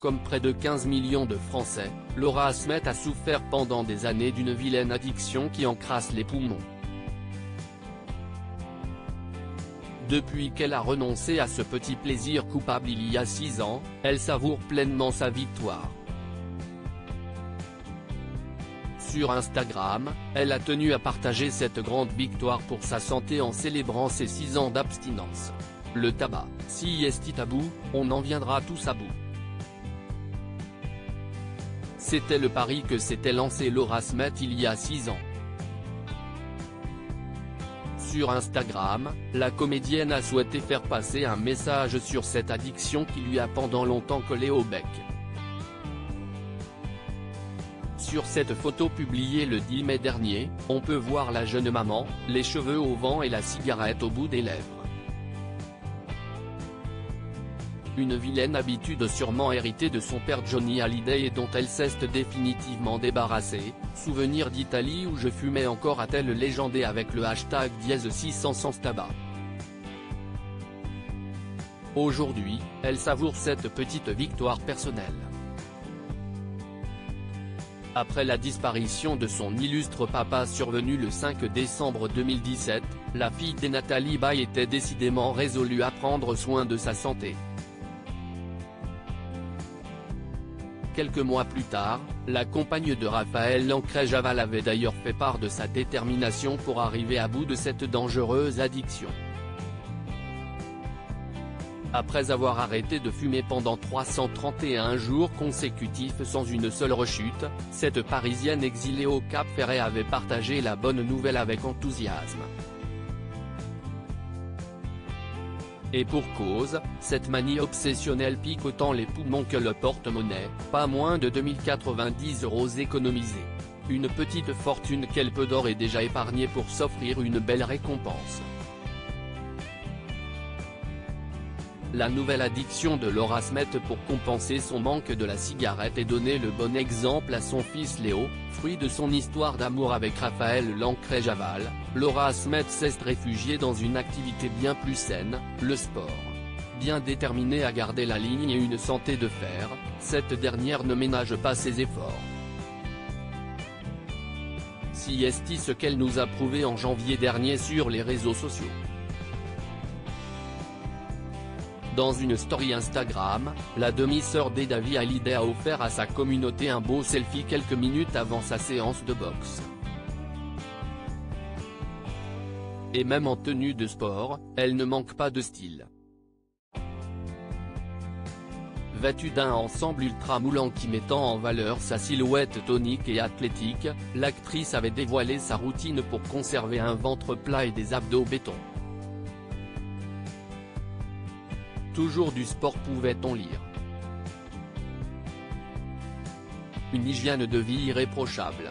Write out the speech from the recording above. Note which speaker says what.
Speaker 1: Comme près de 15 millions de Français, Laura Smet a souffert pendant des années d'une vilaine addiction qui encrasse les poumons. Depuis qu'elle a renoncé à ce petit plaisir coupable il y a 6 ans, elle savoure pleinement sa victoire. Sur Instagram, elle a tenu à partager cette grande victoire pour sa santé en célébrant ses 6 ans d'abstinence. Le tabac, si est tabou, on en viendra tous à bout. C'était le pari que s'était lancé Laura Smet il y a 6 ans. Sur Instagram, la comédienne a souhaité faire passer un message sur cette addiction qui lui a pendant longtemps collé au bec. Sur cette photo publiée le 10 mai dernier, on peut voir la jeune maman, les cheveux au vent et la cigarette au bout des lèvres. Une vilaine habitude sûrement héritée de son père Johnny Hallyday et dont elle s'est définitivement débarrassée. Souvenir d'Italie où je fumais encore, a-t-elle légendé avec le hashtag #600 sans tabac. Aujourd'hui, elle savoure cette petite victoire personnelle. Après la disparition de son illustre papa survenue le 5 décembre 2017, la fille de Nathalie Baye était décidément résolue à prendre soin de sa santé. Quelques mois plus tard, la compagne de Raphaël Lancret-Javal avait d'ailleurs fait part de sa détermination pour arriver à bout de cette dangereuse addiction. Après avoir arrêté de fumer pendant 331 jours consécutifs sans une seule rechute, cette Parisienne exilée au Cap Ferret avait partagé la bonne nouvelle avec enthousiasme. Et pour cause, cette manie obsessionnelle pique autant les poumons que le porte-monnaie, pas moins de 2090 € économisés. Une petite fortune qu'elle peut d'ores et déjà épargner pour s'offrir une belle récompense. La nouvelle addiction de Laura Smet pour compenser son manque de la cigarette et donner le bon exemple à son fils Léo, fruit de son histoire d'amour avec Raphaël Lancret-Javal, Laura Smet s'est réfugiée dans une activité bien plus saine, le sport. Bien déterminée à garder la ligne et une santé de fer, cette dernière ne ménage pas ses efforts. Si est ce qu'elle nous a prouvé en janvier dernier sur les réseaux sociaux. Dans une story Instagram, la demi-sœur d'David Hallyday a offert à sa communauté un beau selfie quelques minutes avant sa séance de boxe. Et même en tenue de sport, elle ne manque pas de style. Vêtue d'un ensemble ultra moulant qui mettant en valeur sa silhouette tonique et athlétique, l'actrice avait dévoilé sa routine pour conserver un ventre plat et des abdos béton. Toujours du sport, pouvait-on lire. Une hygiène de vie irréprochable.